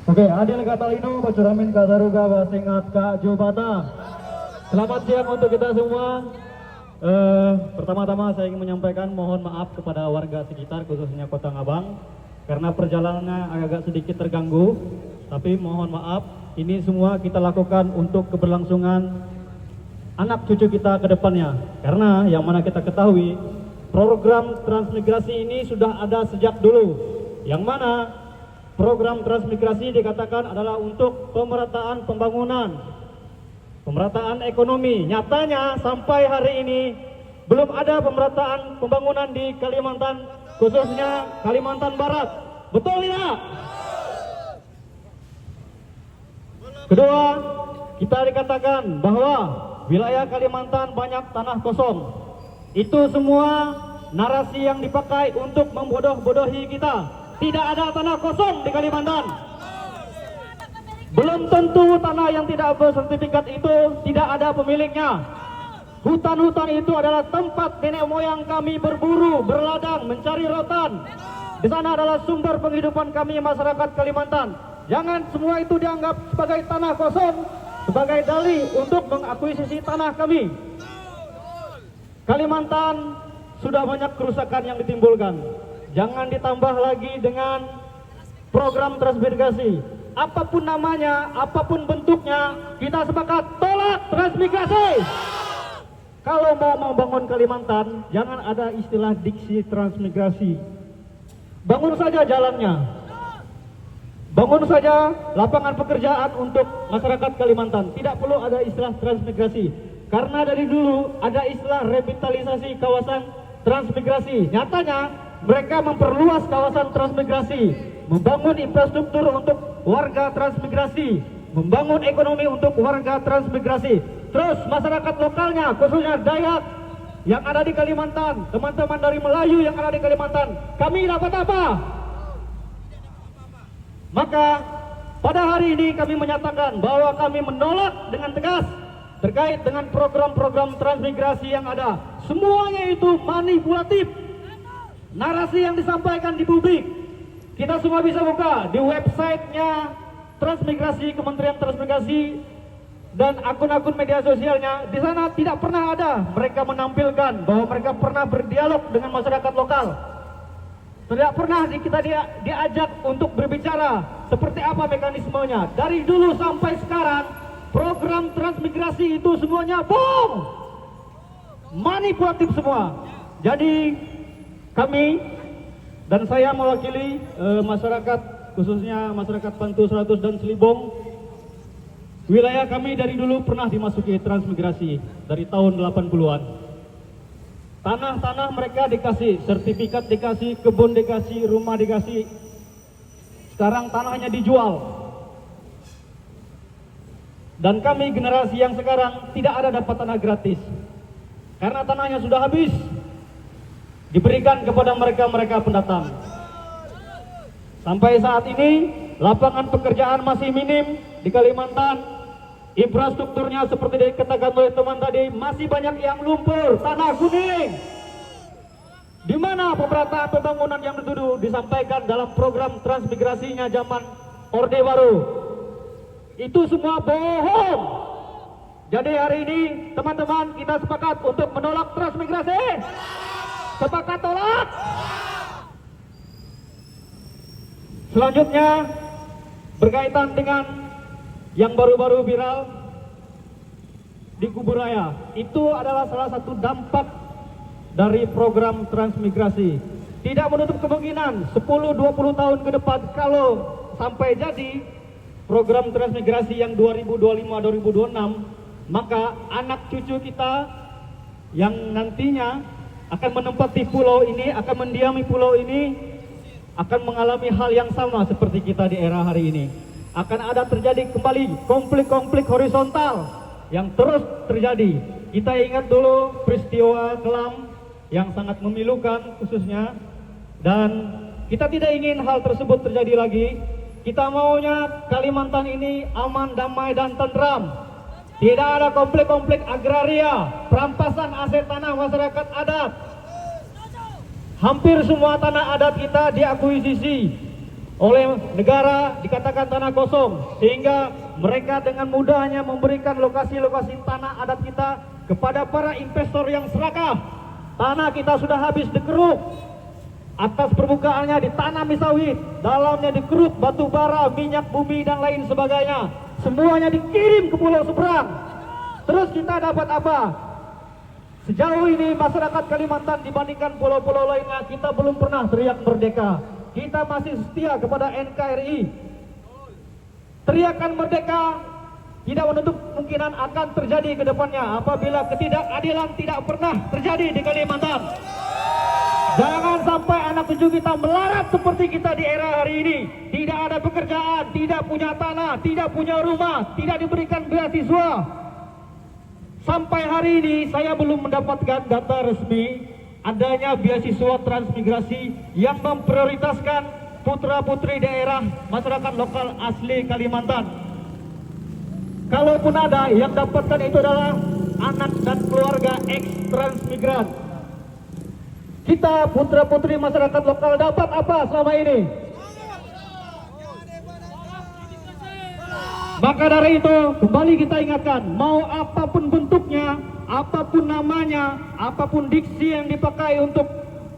Oke, adil katalino, pacuramin kadaruga, basingat Kak Jubata. Selamat siang untuk kita semua. Pertama-tama saya ingin menyampaikan mohon maaf kepada warga sekitar, khususnya Kota Ngabang, karena perjalanannya agak sedikit terganggu. Tapi mohon maaf, ini semua kita lakukan untuk keberlangsungan anak cucu kita ke depannya. Karena yang mana kita ketahui, program transmigrasi ini sudah ada sejak dulu. Yang mana program transmigrasi dikatakan adalah untuk pemerataan pembangunan, pemerataan ekonomi. Nyatanya sampai hari ini belum ada pemerataan pembangunan di Kalimantan, khususnya Kalimantan Barat. Betul tidak? Kedua, kita dikatakan bahwa wilayah Kalimantan banyak tanah kosong. Itu semua narasi yang dipakai untuk membodoh-bodohi kita. Tidak ada tanah kosong di Kalimantan. Belum tentu tanah yang tidak bersertifikat itu tidak ada pemiliknya. Hutan-hutan itu adalah tempat nenek moyang kami berburu, berladang, mencari rotan. Di sana adalah sumber penghidupan kami masyarakat Kalimantan. Jangan semua itu dianggap sebagai tanah kosong, sebagai dalih untuk mengakuisisi tanah kami. Kalimantan sudah banyak kerusakan yang ditimbulkan. Jangan ditambah lagi dengan program transmigrasi. Apapun namanya, apapun bentuknya, kita sepakat tolak transmigrasi. Kalau mau membangun Kalimantan, jangan ada istilah diksi transmigrasi. Bangun saja jalannya. Bangun saja lapangan pekerjaan untuk masyarakat Kalimantan. Tidak perlu ada istilah transmigrasi. Karena dari dulu ada istilah revitalisasi kawasan transmigrasi. Nyatanya mereka memperluas kawasan transmigrasi, membangun infrastruktur untuk warga transmigrasi, membangun ekonomi untuk warga transmigrasi. Terus masyarakat lokalnya, khususnya Dayak yang ada di Kalimantan, teman-teman dari Melayu yang ada di Kalimantan, kami dapat apa? Maka pada hari ini kami menyatakan bahwa kami menolak dengan tegas terkait dengan program-program transmigrasi yang ada. Semuanya itu manipulatif. Narasi yang disampaikan di publik, kita semua bisa buka di websitenya Transmigrasi, Kementerian Transmigrasi, dan akun-akun media sosialnya. Di sana tidak pernah ada mereka menampilkan bahwa mereka pernah berdialog dengan masyarakat lokal. Tidak pernah kita diajak untuk berbicara seperti apa mekanismenya. Dari dulu sampai sekarang, program transmigrasi itu semuanya bohong, manipulatif semua. Jadi kami dan saya mewakili masyarakat, khususnya masyarakat Pantu 100 dan Selibong. Wilayah kami dari dulu pernah dimasuki transmigrasi dari tahun 80-an. Tanah-tanah mereka dikasih, sertifikat dikasih, kebun dikasih, rumah dikasih. Sekarang tanahnya dijual. Dan kami generasi yang sekarang tidak ada dapat tanah gratis. Karena tanahnya sudah habis, diberikan kepada mereka-mereka pendatang. Sampai saat ini lapangan pekerjaan masih minim di Kalimantan. Infrastrukturnya seperti dikatakan oleh teman tadi masih banyak yang lumpur, tanah kuning. Di mana pemerataan pembangunan yang dituduh disampaikan dalam program transmigrasinya zaman Orde Baru? Itu semua bohong. Jadi hari ini teman-teman kita sepakat untuk menolak transmigrasi. Sepakat tolak. Selanjutnya berkaitan dengan yang baru-baru viral di Kuburaya. Itu adalah salah satu dampak dari program transmigrasi. Tidak menutup kemungkinan 10-20 tahun ke depan kalau sampai jadi program transmigrasi yang 2025-2026, maka anak cucu kita yang nantinya akan menempati pulau ini, akan mendiami pulau ini, akan mengalami hal yang sama seperti kita di era hari ini. Akan ada terjadi kembali konflik-konflik horizontal yang terus terjadi. Kita ingat dulu peristiwa kelam yang sangat memilukan khususnya, dan kita tidak ingin hal tersebut terjadi lagi. Kita maunya Kalimantan ini aman, damai, dan tentram. Tidak ada konflik-konflik agraria, perampasan aset tanah masyarakat adat. Hampir semua tanah adat kita diakuisisi oleh negara dikatakan tanah kosong, sehingga mereka dengan mudahnya memberikan lokasi-lokasi tanah adat kita kepada para investor yang serakah. Tanah kita sudah habis dikeruk, atas permukaannya ditanami sawit, dalamnya dikeruk batu bara, minyak bumi dan lain sebagainya. Semuanya dikirim ke pulau seberang. Terus kita dapat apa? Sejauh ini masyarakat Kalimantan dibandingkan pulau-pulau lainnya, kita belum pernah teriak merdeka. Kita masih setia kepada NKRI. Teriakan merdeka tidak menutup kemungkinan akan terjadi ke depannya apabila ketidakadilan tidak pernah terjadi di Kalimantan. Jangan sampai anak cucu kita melarat seperti kita di era hari ini. Tidak ada pekerjaan, tidak punya tanah, tidak punya rumah, tidak diberikan beasiswa. Sampai hari ini saya belum mendapatkan data resmi adanya beasiswa transmigrasi yang memprioritaskan putra-putri daerah masyarakat lokal asli Kalimantan. Kalaupun ada, yang dapatkan itu adalah anak dan keluarga ex-transmigran. Kita putra-putri masyarakat lokal dapat apa selama ini? Maka dari itu, kembali kita ingatkan, mau apapun bentuknya, apapun namanya, apapun diksi yang dipakai untuk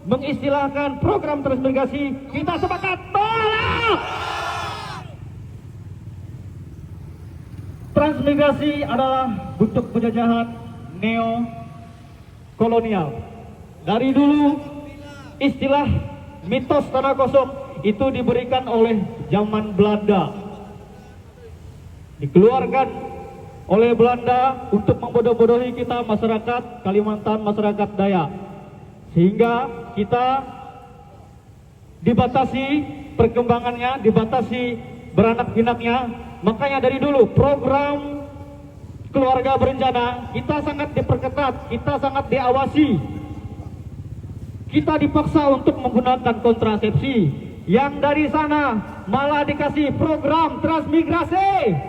mengistilahkan program transmigrasi, kita sepakat tolak! Transmigrasi adalah bentuk penjajahan neo-kolonial. Dari dulu, istilah mitos tanah kosong itu diberikan oleh zaman Belanda. Dikeluarkan oleh Belanda untuk membodoh-bodohi kita masyarakat Kalimantan, masyarakat Dayak, sehingga kita dibatasi perkembangannya, dibatasi beranak pinaknya. Makanya dari dulu program keluarga berencana kita sangat diperketat, kita sangat diawasi. Kita dipaksa untuk menggunakan kontrasepsi, yang dari sana malah dikasih program transmigrasi.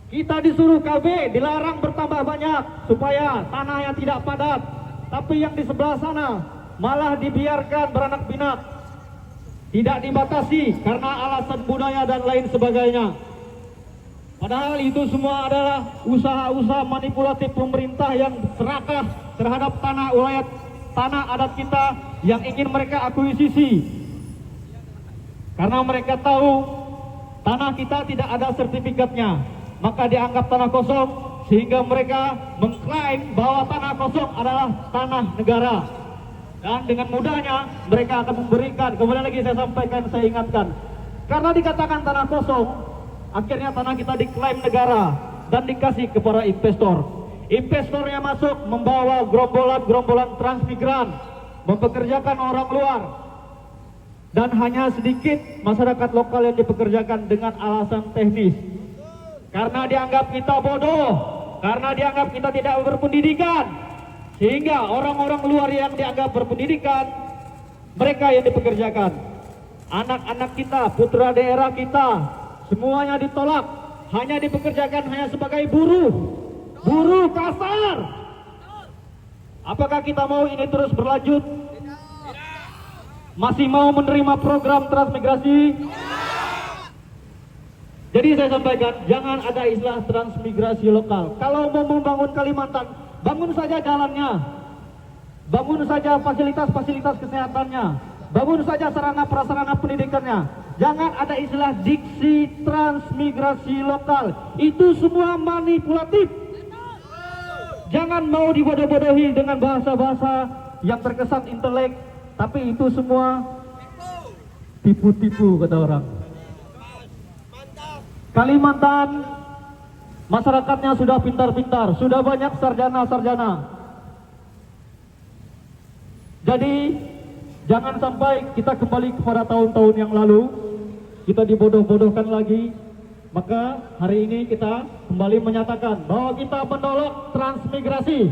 Kita disuruh KB, dilarang bertambah banyak supaya tanahnya tidak padat. Tapi yang di sebelah sana malah dibiarkan beranak pinak, tidak dibatasi karena alasan budaya dan lain sebagainya. Padahal itu semua adalah usaha-usaha manipulatif pemerintah yang serakah terhadap tanah wilayah, tanah adat kita yang ingin mereka akuisisi. Karena mereka tahu tanah kita tidak ada sertifikatnya, maka dianggap tanah kosong, sehingga mereka mengklaim bahwa tanah kosong adalah tanah negara. Dan dengan mudahnya mereka akan memberikan, kembali lagi saya sampaikan, saya ingatkan, karena dikatakan tanah kosong, akhirnya tanah kita diklaim negara dan dikasih kepada investor. Investornya masuk membawa gerombolan-gerombolan transmigran, mempekerjakan orang luar, dan hanya sedikit masyarakat lokal yang dipekerjakan dengan alasan teknis. Karena dianggap kita bodoh, karena dianggap kita tidak berpendidikan, sehingga orang-orang luar yang dianggap berpendidikan, mereka yang dipekerjakan. Anak-anak kita, putra daerah kita, semuanya ditolak, hanya dipekerjakan hanya sebagai buruh kasar. Apakah kita mau ini terus berlanjut? Masih mau menerima program transmigrasi? Jadi saya sampaikan, jangan ada istilah transmigrasi lokal. Kalau mau membangun Kalimantan, bangun saja jalannya, bangun saja fasilitas-fasilitas kesehatannya, bangun saja sarana-prasarana pendidikannya. Jangan ada istilah diksi transmigrasi lokal. Itu semua manipulatif. Jangan mau dibodoh-bodohi dengan bahasa-bahasa yang terkesan intelek, tapi itu semua tipu-tipu kata orang. Kalimantan masyarakatnya sudah pintar-pintar, sudah banyak sarjana-sarjana. Jadi jangan sampai kita kembali kepada tahun-tahun yang lalu, kita dibodoh-bodohkan lagi. Maka hari ini kita kembali menyatakan bahwa kita menolak transmigrasi.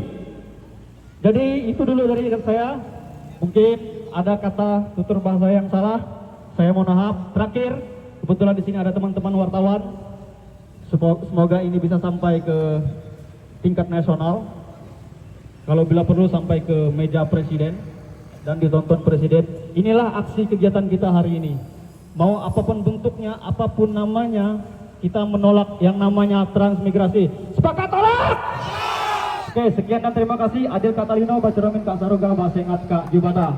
Jadi itu dulu dari saya. Mungkin ada kata tutur bahasa yang salah, saya mohon maaf. Terakhir, kebetulan di sini ada teman-teman wartawan. Semoga ini bisa sampai ke tingkat nasional. Kalau bila perlu sampai ke meja presiden dan ditonton presiden. Inilah aksi kegiatan kita hari ini. mau apapun bentuknya, apapun namanya, kita menolak yang namanya transmigrasi. Sepakat tolak? Oke, sekian dan terima kasih. Adil Katalino, Baceromin Kak Saroga, Basengat Kak Jubata.